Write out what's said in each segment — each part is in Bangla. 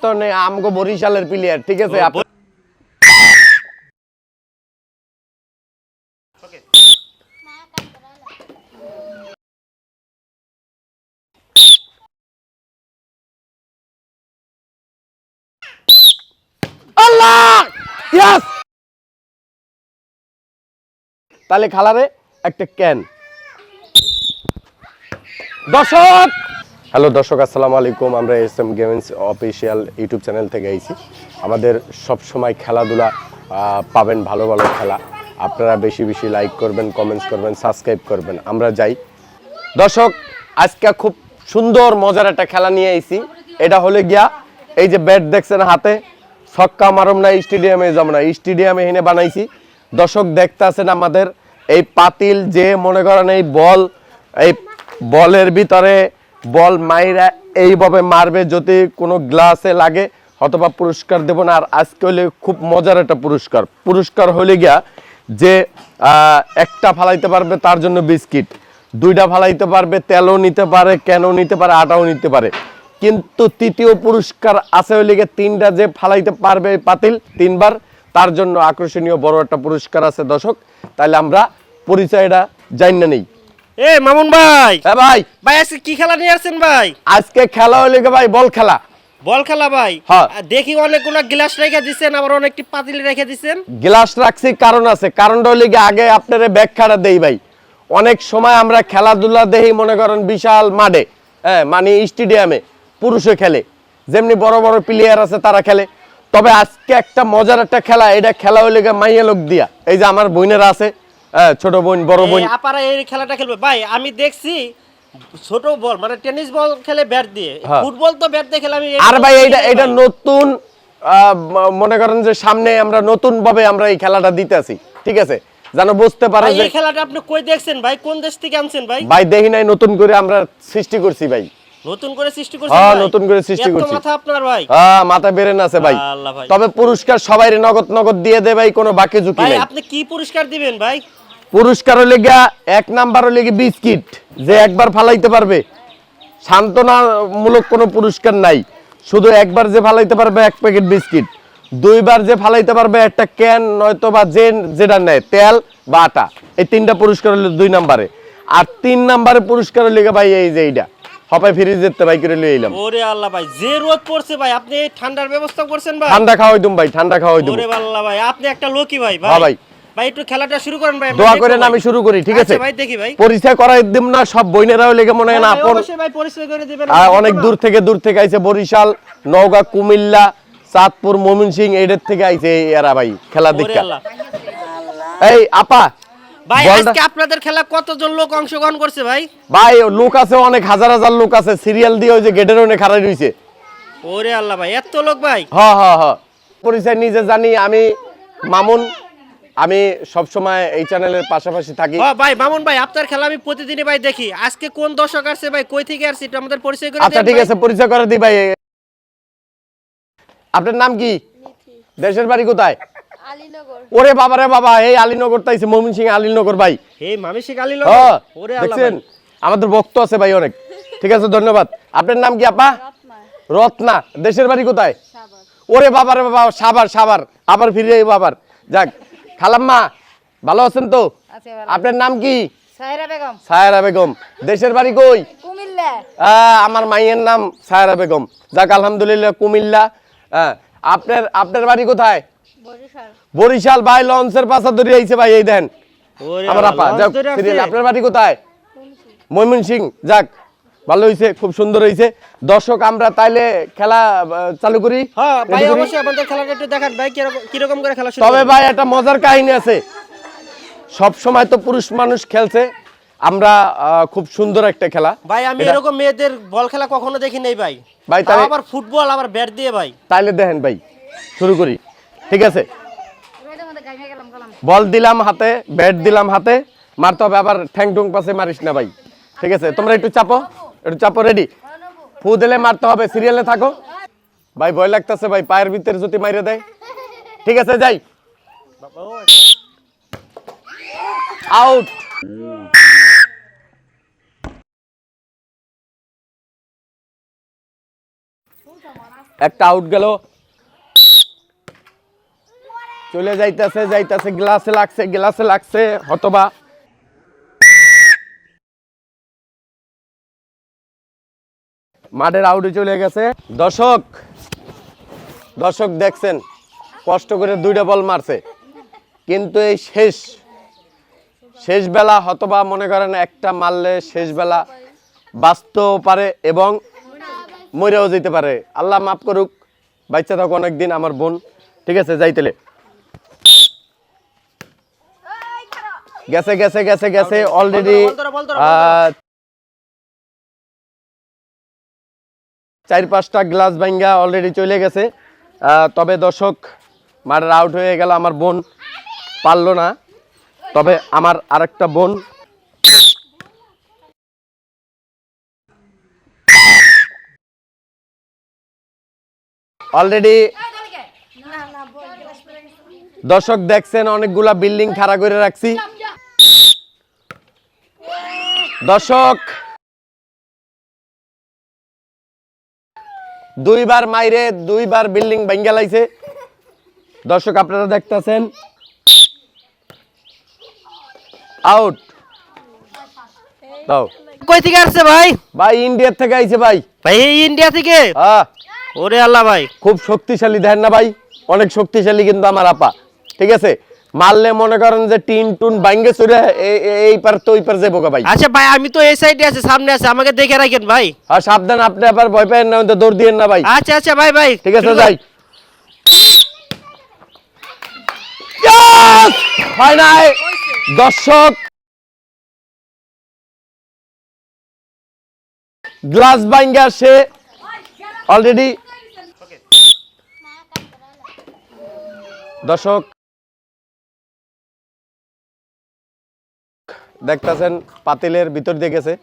তো নেই আমগো বরিশালের প্লেয়ার, ঠিক আছে? আল্লাহ ইয়েস। তাহলে খালারে একটা ক্যান। দর্শক, হ্যালো দর্শক, আসসালামু আলাইকুম। আমরা SM games official YouTube channel থেকে আইছি। আমাদের সব সময় খেলাধুলা পাবেন, ভালো ভালো খেলা। আপনারা বেশি বেশি লাইক করবেন, কমেন্টস করবেন, সাবস্ক্রাইব করবেন। আমরা যাই দর্শক, আজকে খুব সুন্দর মজার একটা খেলা নিয়ে আইছি। এটা হলে গিয়া এই যে ব্যাট দেখছেন হাতে, ছক্কা মারম না স্টেডিয়ামে যাব না, স্টেডিয়ামে এনে বানাইছি। দর্শক দেখতে আছেন আমাদের এই পাতিল, যে মনে করেন এই বলের ভিতরে বল মাইরা এইভাবে মারবে, যদি কোনো গ্লাসে লাগে অথবা পুরস্কার দেব না। আর আজকে হলে খুব মজার একটা পুরস্কার হলে গিয়া যে একটা ফালাইতে পারবে তার জন্য বিস্কিট, দুইটা ফালাইতে পারবে তেলও নিতে পারে, ক্যানও নিতে পারে, আটাও নিতে পারে। কিন্তু তৃতীয় পুরস্কার আছে হলে গিয়ে তিনটা যে ফালাইতে পারবে পাতিল তিনবার, তার জন্য আকর্ষণীয় বড় একটা পুরস্কার আছে দর্শক। তাহলে আমরা পরিচয়টা জানি না নেই। এ মামুন ভাই, হ্যাঁ ভাই। ভাই আজকে কি খেলা নিয়ে আসছেন ভাই? আজকে খেলা হলে গিয়ে ভাই বল খেলা। বল খেলা ভাই? হ্যাঁ। দেখি অনেকগুলো গ্লাস রেখে দিচ্ছেন, আবার অনেকটি পাতিল রেখে দিচ্ছেন। গ্লাস রাখছি কারণ আছে, কারণটা হলে গিয়ে আগে আপনারা ব্যাখ্যাটা দেই ভাই। অনেক সময় আমরা খেলাধুলা দেখি মনে করেন বিশাল মাঠে, হ্যাঁ মানে স্টেডিয়ামে পুরুষে খেলে, যেমনি বড় বড় প্লেয়ার আছে তারা খেলে। তবে আজকে একটা মজার একটা খেলা, এটা খেলা হলে গিয়ে মাইয়া লোক দিয়া, এই যে আমার বোনেরা আছে, ছোট বোন বড় বোন, আপারা এই খেলাটা খেলবে ভাই। আমি দেখছি ছোট বল মানে টেনিস বল খেলে ব্যাট দিয়ে, ফুটবল তো ব্যাট দিয়ে খেলে। আমি আর ভাই এটা নতুন, মনে করেন যে সামনে আমরা নতুন ভাবে আমরা এই খেলাটা দিতেছি, ঠিক আছে? যেন বুঝতে পারে যে এই খেলাটা আপনি কই দেখছেন ভাই? কোন দেশ থেকে আনছেন ভাই? ভাই দেখি নাই, নতুন করে আমরা সৃষ্টি করছি ভাই। নতুন করে সৃষ্টি করছেন? হ্যাঁ নতুন করে সৃষ্টি করছি। এত মাথা আপনার ভাই? হ্যাঁ মাথা বেরেন আছে ভাই। আল্লাহ ভাই। তবে পুরস্কার সবাই নগদ দিয়ে দে ভাই, কোনো বাকি ঝুঁকি ভাই নাই। আপনি কি পুরস্কার দিবেন ভাই? পুরস্কার হলে গিয়া এক নাম্বার হলে গিয়ে বিস্কিট, যে একবার ফালাইতে পারবে। সান্ত্বনামূলক কোনো পুরস্কার নাই, শুধু একবার যে ফালাইতে পারবে এক প্যাকেট বিস্কিট, দুইবার যে ফালাইতে পারবে একটা ক্যান, নয়তো বা যেটা নেয় তেল বা আটা। এই তিনটা পুরস্কার হলো 2 নম্বরে। আর 3 নম্বরে পুরস্কার হলে ভাই এই যে এইটা হপায় ফ্রিজ যেতে ভাই করে লই এলাম। ওরে আল্লাহ ভাই, যে রোদ পড়ছে ভাই, আপনি এই ঠান্ডার ব্যবস্থা করছেন ভাই? ঠান্ডা খাওয়াই দুম ভাই, ঠান্ডা খাওয়াই দুম। ওরে আল্লাহ ভাই, আপনি একটা লোকই ভাই। হ্যাঁ ভাই। ভাই একটু খেলাটা শুরু করেন ভাই। দোয়া করেন আমি শুরু করি, ঠিক আছে? আচ্ছা ভাই, দেখি ভাই। পরিচয় করাই দিম না, সব বইনেরাও লেগে মনে হয় না আপন। অবশ্যই ভাই পরিচয় করে দিবেন। অনেক দূর থেকে আইছে, বরিশাল, নওগাঁ, কুমিল্লা, চাঁদপুর, ময়মনসিংহ এদের থেকে আইছে এরা ভাই খেলা ওরে দেখা। আল্লাহ এই আপা ভাই, বলটা- আজকে আপনাদের খেলা কতজন লোক অংশগ্রহণ করছে ভাই? ভাই লোক আছে অনেক, হাজার হাজার লোক আছে, সিরিয়াল দিয়ে ওই যে গেটের ওখানে খাড়াই রইছে। ওরে আল্লাহ ভাই, এত লোক ভাই? হ পরিচয় নিজে জানি, আমি মামুন। আমি সব সময় এই চ্যানেলের পাশাপাশি থাকি। ভাই মামুন ভাই, আপনার খেলা আমি প্রতিদিনই ভাই দেখি। আজকে কোন দর্শক আসছে ভাই, কই থেকে আসছে এটা আমাদের পরিচয় করে আচ্ছা দেন ঠিক ভাই। আছে, পরিচয় করে দিই ভাই। আপনার নাম কি? দেশের বাড়ি কোথায়? আলীনগর। ওরে বাবা রে বাবা, এই আলীনগর তাইছে, ময়মনসিংহ আলীনগর ভাই। এই মামিশিক আলী লোক। হ্যাঁ ওরে আল্লাহ দেখছেন, ভাই। আমাদের ভক্ত আছে ভাই অনেক। ঠিক আছে, ধন্যবাদ। আপনার নাম কি আপা? রত্না। রত্না। দেশের বাড়ি কোথায়? সাভার। ওরে বাবা রে বাবা, সাভার আবার ফিরে বাবার। যাক, খালাম্মা ভালো আছেন তো? আছে ভালো। আপনার নাম কি? সায়রা বেগম। সায়রা বেগম। দেশের বাড়ি কই? কুমিল্লা। আমার মাইয়ের নাম সায়রা বেগম। যাক আলহামদুলিল্লাহ, কুমিল্লা। আপনার বাড়ি কোথায়? বরিশাল। বরিশাল। ভাই লঞ্চের পাশা ধরে আইছে ভাই, এই দেন ওরে আমার আল্লাহ, আপা। লঞ্চ যাক ধরে আসছে। সিরিয়াল। আপনার বাড়ি কোথায়? ময়মনসিংহ। যাক ভালো হয়েছে, খুব সুন্দর হয়েছে। দর্শক আমরা তাইলে খেলা চালু করি। হ্যাঁ ভাই, Ready করি? অবশ্যই আমাদের খেলাটা একটু দেখান ভাই, কিরকম করে খেলা শুরু তবে করবেন? ভাই একটা মজার কাহিনী আছে। সব সময় তো পুরুষ মানুষ খেলছে, আমরা খুব সুন্দর একটা খেলা ভাই আমি এটা- এরকম মেয়েদের বল খেলা কখনো দেখি নাই ভাই। ভাই, তাও তাহলে- আবার ফুটবল, আবার ব্যাট দিয়ে ভাই। তাইলে দেখেন ভাই, শুরু করি, ঠিক আছে? রোদের মধ্যে গাইমে গেলাম গেলাম। বল দিলাম হাতে, ব্যাট দিলাম হাতে, মারতে হবে, আবার ঠ্যাং টুং পাশে মারিস না ভাই, ঠিক আছে? তোমরা একটু চাপো, রেডি? ফু দিলে মারতে হবে, সিরিয়ালে থাকো ভাই। ভয় লাগতেছে ভাই, পায়ের ভিতরে যদি মাইরে দেয়। ঠিক আছে, যাই। আউট। একটা আউট গেল, চলে যাইতেছে যাইতেছে, গ্লাসে লাগছে হতবা। মাঠের আউটে চলে গেছে। দর্শক দেখছেন কষ্ট করে 2টা বল মারছে, কিন্তু এই শেষ বেলা হতবা মনে করেন একটা মারলে শেষ বেলা বাঁচতেও পারে এবং মরেও যেতে পারে। আল্লাহ মাফ করুক, বাচ্চা থাকো অনেকদিন আমার বোন। ঠিক আছে, যাইতেলে গেছে অলরেডি 4-5টা গ্লাস ভাঙ্গা অলরেডি চলে গেছে। তবে দর্শক মাঠের আউট হয়ে গেল আমার বোন, পারলো না। তবে আমার আরেকটা বোন অলরেডি, দর্শক দেখছেন অনেকগুলা বিল্ডিং খাড়া করে রাখছি। দর্শক 2বার মাইরে 2বার বিল্ডিং ভেঙে লাইছে। দর্শক আপনারা দেখতেছেন আউট। দাও কই থেকে আসছে ভাই? ভাই ইন্ডিয়া থেকে আইছে ভাই। ভাই এই ইন্ডিয়া থেকে? হ্যাঁ। ওরে আল্লাহ ভাই, খুব শক্তিশালী দেখেন না ভাই, অনেক শক্তিশালী কিন্তু আমার আপা। ঠিক আছে, মারলে মনে করেন যে টিন টুন ভাঙ্গে চুরে এই পার তো ওই পার যাবো ভাই। আচ্ছা ভাই, আমি তো এই সাইডে আছে, সামনে আছে, আমাকে দেখে রাখেন ভাই। আর সাবধান, আপনি আবার ভয় পাবেন না, দৌড় দিয়েন না ভাই। আচ্ছা ভাই ভাই, ঠিক আছে যাই। হয় নাই দর্শক, গ্লাস ভাঙ্গা সে অলরেডি। দর্শক দেখতেছেন পাতিলের ভিতর দিয়ে গেছে।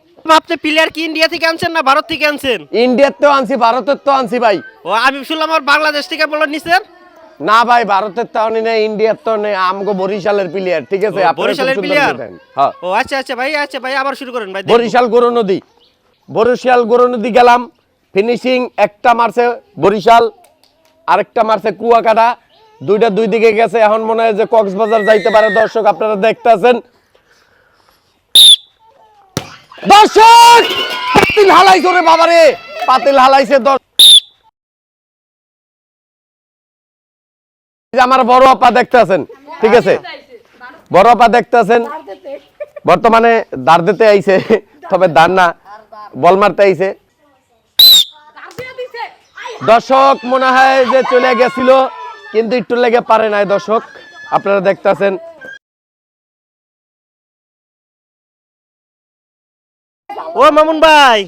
আপনি প্লেয়ার কি ইন্ডিয়া থেকে আনছেন না ভারত থেকে আনছেন? ইন্ডিয়ার তো আনছি, ভারতের তো আনছি ভাই। ও আমি শুনলাম আমার বাংলাদেশ থেকে বলে নিছেন। না ভাই, ভারতের তো আনি নাই, ইন্ডিয়ার তো নেই, আমগো বরিশালের প্লেয়ার। ঠিক আছে, বরিশালের প্লেয়ার। হ্যাঁ। ও আচ্ছা ভাই আবার শুরু করেন ভাই। বরিশাল গরু নদী গেলাম, ফিনিশিং একটা মারছে বরিশাল, আরেকটা মারছে কুয়াকাটা, দুইটা দুই দিকে গেছে। এখন মনে হয় যে কক্সবাজার যাইতে পারে। দর্শক আপনারা দেখতেছেন, দর্শক পাতিল হালাইছে রে বাবারে, পাতিল হালাইছে। আমার বড় আপা দেখতেছেন, ঠিক আছে, বড় আপা দেখতেছেন বর্তমানে দাঁড় দিতে আইছে, তবে দাঁড় না, বল মারতে আইছে। দর্শক মনে হয় যে চলে গেছিল, কিন্তু একটু লেগে পারে নাই। দর্শক আপনারা দেখতেছেন, ও মামুন ভাই,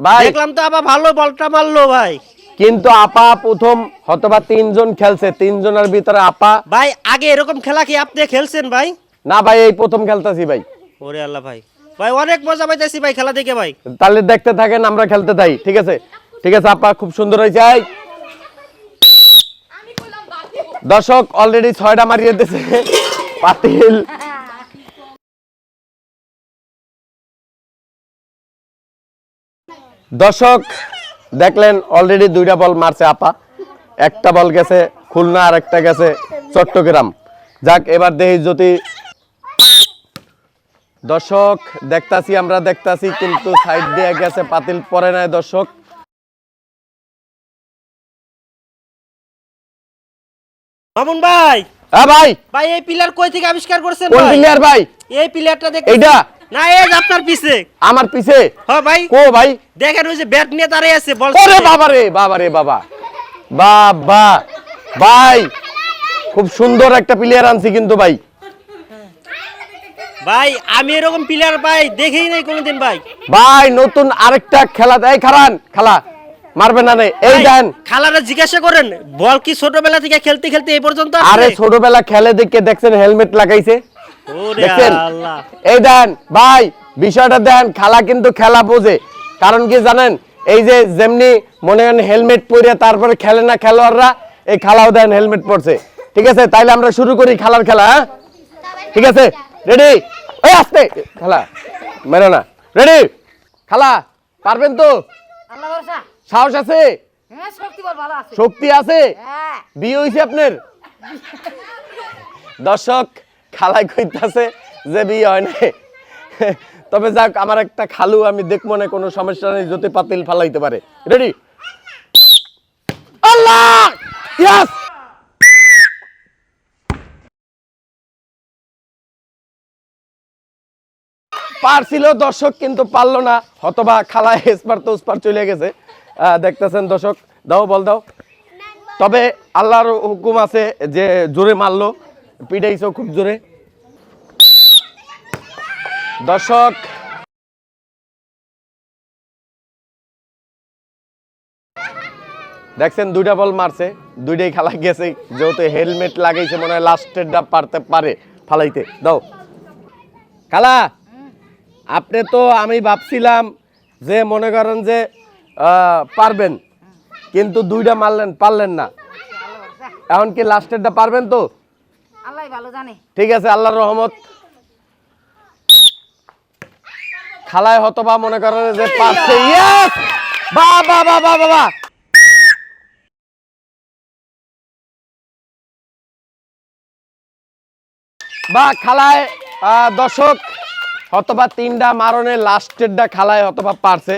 ভাই দেখলাম তো আবার ভালো বলটা মারলো ভাই। কিন্তু আপা প্রথম হয়তোবা 3 জন খেলছে, 3 জনের ভিতরে আপা। ভাই আগে এরকম খেলা কি আপনি খেলছেন ভাই? না ভাই, এই প্রথম খেলতেছি ভাই। ওরে আল্লাহ ভাই, ভাই অনেক মজা পাইতেছি ভাই খেলা দেখে ভাই। তাহলে দেখতে থাকেন, আমরা খেলতে থাকি। ঠিক আছে, ঠিক আছে আপা, খুব সুন্দর হয়েছে। দর্শক অলরেডি 6টা মারিয়ে দিয়েছে পাতিল। দর্শক দেখলেন অলরেডি 2টা বল মারছে আপা, একটা বল গেছে খুলনা আর একটা গেছে চট্টগ্রাম। যাক, এবার দেখি যদি। দর্শক আমরা দেখতাছি, কিন্তু সাইড দিয়ে গেছে, পাতিল পরে নাই। দর্শক মামুন ভাই, হ্যাঁ ভাই, ভাই এই প্লেয়ার কই থেকে আবিষ্কার করছেন কোন ভাই? প্লেয়ার ভাই? এই প্লেয়ারটা দেখতে এইটা না, এই যে আপনার পিছে। আমার পিছে? হ্যাঁ ভাই, কো ভাই? দেখেন ওই যে ব্যাট নিয়ে দাঁড়িয়ে আছে, বল। ওরে বাবারে বাবারে বাবা, বাবা ভাই, খুব সুন্দর একটা প্লেয়ার আনছি কিন্তু ভাই। ভাই আমি এরকম প্লেয়ার ভাই দেখেই নাই কোনোদিন ভাই। ভাই নতুন আরেকটা খেলা, এই খারান খেলা মারবে না নে, এই দেন। খেলাটা জিজ্ঞাসা করেন, বল কি ছোটবেলা থেকে খেলতে খেলতে এই পর্যন্ত আসছে? আরে ছোটবেলা খেলে দেখে দেখছেন হেলমেট লাগাইছে, ওরে দেখছেন? আল্লাহ, এই দেন ভাই, বিষয়টা দেন, খেলা কিন্তু খেলা বোঝে। কারণ কি জানেন, এই যে যেমনি মনে করেন হেলমেট পরে তারপরে খেলে না খেলোয়াড়রা, এই খেলাও দেন হেলমেট পরছে। ঠিক আছে, তাইলে আমরা শুরু করি খেলার খেলা। হ্যাঁ ঠিক আছে, রেডি? ওই আস্তে খেলা মেরো না, রেডি খেলা, পারবেন তো? আল্লাহ ভরসা। সাহস আছে? হ্যাঁ, সব বল ভালো আছে শক্তি আছে হ্যাঁ বিয়ে হইছে আপনার দর্শক খালাই কইতাছে যে বিয়ে হয় না তবে যাক আমার একটা খালু আমি দেখ মনে কোনো সমস্যা নেই যদি পাতিল ফালাইতে পারে রেডি আল্লাহ ইয়েস পারছিল দর্শক কিন্তু পারলো না হতবা খালা এসপার তো উসপার চলে গেছে দেখতেছেন দর্শক দাও বল দাও তবে আল্লাহর হুকুম আছে যে জোরে মারলো পিটাইছো খুব জোরে দর্শক দেখছেন দুইটা বল মারছে দুইটাই খেলা গেছে যেহেতু হেলমেট লাগাইছে মনে হয় লাস্টের ডা পারতে পারে ফালাইতে দাও খালা আপনি তো আমি ভাবছিলাম যে মনে করেন যে পারবেন কিন্তু দুইটা মারলেন পারলেন না এখন কি লাস্টেরটা পারবেন তো আল্লাহই ভালো জানে ঠিক আছে আল্লাহর রহমত খালায় হতবা মনে করেন যে পারছে ইয়েস বা বা বা বা বাবা বা খালায় দর্শক হতবা তিনটা মারণে লাস্টেরটা খালায় হতবা পারছে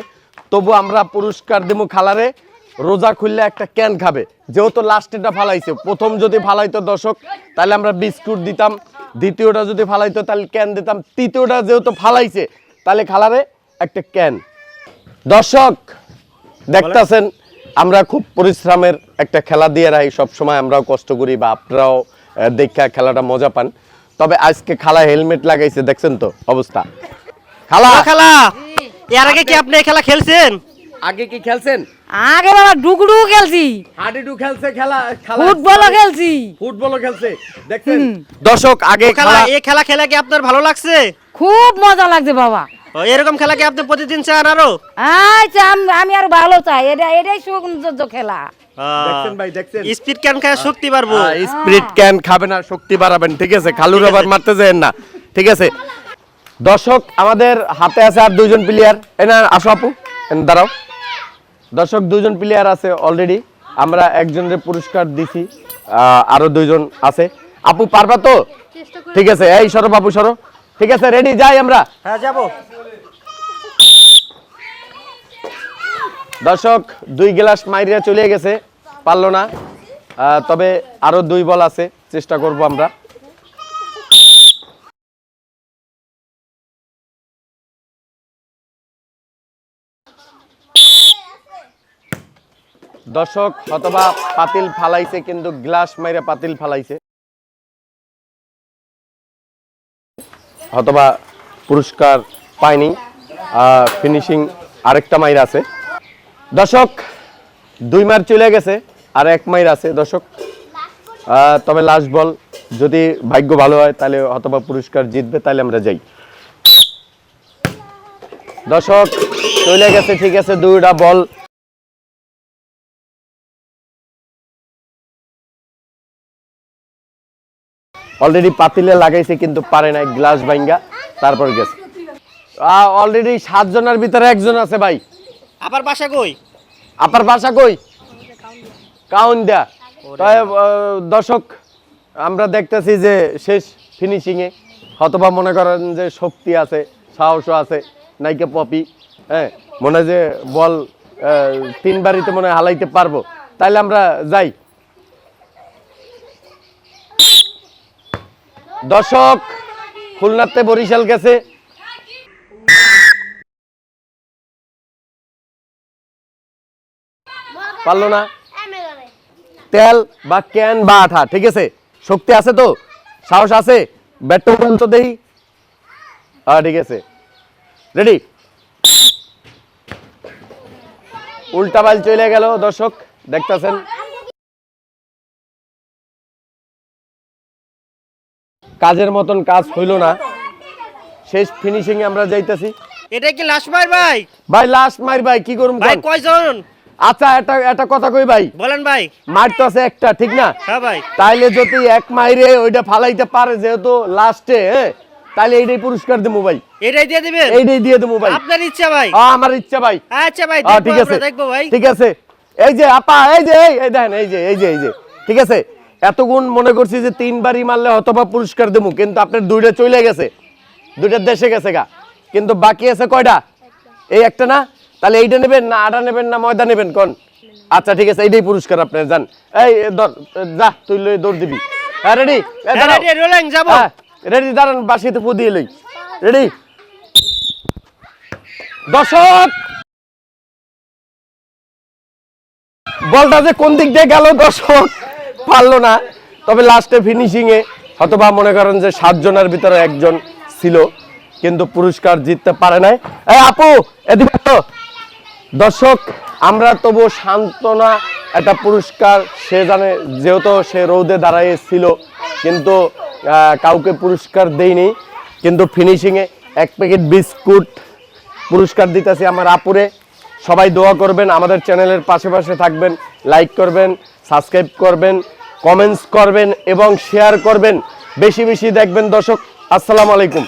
তবু আমরা পুরস্কার দেবো খালারে রোজা খুললে একটা ক্যান খাবে যেহেতু লাস্টেরটা ফালাইছে প্রথম যদি ফালাইতো দর্শক তাহলে আমরা বিস্কুট দিতাম দ্বিতীয়টা যদি ফালাইতো তাহলে ক্যান দিতাম তৃতীয়টা যেহেতু ফালাইছে তাহলে খালারে একটা ক্যান দর্শক দেখতাছেন আমরা খুব পরিশ্রমের একটা খেলা দিয়ে রাখি সবসময় আমরাও কষ্ট করি বা আপনারাও দেখা খেলাটা মজা পান তবে আজকে খালা হেলমেট লাগাইছে দেখছেন তো অবস্থা খালা খালা এর আগে কি আপনি এই খেলা খেলছেন আগে কি খেলছেন আগে বাবা ডুগডু খেলছি হাডুডু খেলছে খেলা খেলা ফুটবলও খেলছি ফুটবলও খেলছে দেখছেন দর্শক আগে খেলা খেলা এই খেলা খেলা কি আপনার ভালো লাগছে খুব মজা লাগছে বাবা ও, এরকম খেলা কি আপনি প্রতিদিন চান আরো আচ্ছা আমি আর ভালো চাই এটাই সৌন্দর্য খেলা দেখছেন ভাই দেখছেন স্পিড ক্যান খায় শক্তি বাড়বো স্পিরিট ক্যান খাবেন আর শক্তি বাড়াবেন ঠিক আছে খালুর আবার মারতে যাবেন না ঠিক আছে দর্শক আমাদের হাতে আছে আর দুইজন প্লেয়ার এনা আসো আপু দাঁড়াও দর্শক দুইজন প্লেয়ার আছে অলরেডি আমরা একজনের পুরস্কার দিছি আরো দুইজন আছে আপু পারবা তো ঠিক আছে এই সরো বাবু সরো ঠিক আছে রেডি যাই আমরা হ্যাঁ যাবো দর্শক দুই গ্লাস মাইরিয়া চলে গেছে পারলো না তবে আরো দুই বল আছে চেষ্টা করব আমরা দর্শক অথবা পাতিল ফালাইছে কিন্তু গ্লাস মাইরা পাতিল ফালাইছে অথবা পুরস্কার পায়নি ফিনিশিং আরেকটা মাইর আছে দর্শক দুই মার চলে গেছে আর এক মাইর আছে দর্শক তবে লাস্ট বল যদি ভাগ্য ভালো হয় তাহলে অথবা পুরস্কার জিতবে তাহলে আমরা যাই দর্শক চলে গেছে ঠিক আছে দুইটা বল অলরেডি পাতিলে লাগাইছে কিন্তু পারে না গ্লাস ভাঙ্গা তারপর গেছে অলরেডি 7 জনের ভিতরে একজন আছে ভাই আবার বাসা কই আপার বাসা কই কাউন দা তাই দর্শক আমরা দেখতেছি যে শেষ ফিনিশিং এ হয়তোবা মনে করেন যে শক্তি আছে সাহসও আছে নাইকে পপি হ্যাঁ মনে হয় যে বল 3 বারিতে মনে হয় হালাইতে পারবো তাইলে আমরা যাই দর্শক খুলনাতে বরিশাল গেছে পারলো না তেল বা ক্যান বা আঠা ঠিক আছে শক্তি আছে তো সাহস আছে ব্যাট তো দেই ঠিক আছে রেডি উল্টা বাল চলে গেল দর্শক দেখতেছেন কাজের মতন কাজ হইল না শেষ ফিনিশিং এ আমরা যাইতেছি এটা কি লাস্ট মার ভাই ভাই লাস্ট মার ভাই কি করুম ভাই কয়জন আচ্ছা এটা কথা কই ভাই বলেন ভাই মার তো আছে একটা ঠিক না হ্যাঁ ভাই তাইলে যদি এক মাইরে ওইটা ফালাইতে পারে যেহেতু লাস্টে তাইলে এইটাই পুরস্কার দেবো ভাই এটাই দিয়ে দিবেন এইটাই দিয়ে দেবো ভাই আপনার ইচ্ছা ভাই আমার ইচ্ছা ভাই আচ্ছা ভাই ঠিক আছে দেখবো ভাই ঠিক আছে এই যে আপা, এই যে এই দেখেন, এই যে ঠিক আছে, এতগুণ মনে করছি যে 3 বারই মারলে হয়তোবা পুরস্কার দেবো, কিন্তু আপনার 2টা চলে গেছে, 2টা দেশে গেছে গা, কিন্তু বাকি আছে কয়টা? এই একটা না? তাহলে এইটা নেবেন না আটা নেবেন না ময়দা নেবেন কোন? আচ্ছা ঠিক আছে, এইটাই পুরস্কার আপনার, যান। এই ধর, যা তুই লই দৌড় দিবি। হ্যাঁ রেডি? রেডি রোলিং যাব। হ্যাঁ রেডি, দাঁড়ান, বাসিতে ফু দিয়ে লই। রেডি? দর্শক, বলটা যে কোন দিক দিয়ে গেল দর্শক পারলো না, তবে লাস্টে ফিনিশিং এ হয়তোবা মনে করেন যে 7 জনের ভিতরে একজন ছিল, কিন্তু পুরস্কার জিততে পারে নাই। এই আপু এদিকে তো। দর্শক, আমরা তবু সান্ত্বনা একটা পুরস্কার, সে জানে যেহেতু সে রোদে দাঁড়ায় ছিল, কিন্তু কাউকে পুরস্কার দেইনি, কিন্তু ফিনিশিংয়ে 1 প্যাকেট বিস্কুট পুরস্কার দিতেছি আমার আপুরে। সবাই দোয়া করবেন, আমাদের চ্যানেলের পাশে পাশে থাকবেন, লাইক করবেন, সাবস্ক্রাইব করবেন, কমেন্টস করবেন এবং শেয়ার করবেন, বেশি বেশি দেখবেন দর্শক। আসসালামু আলাইকুম।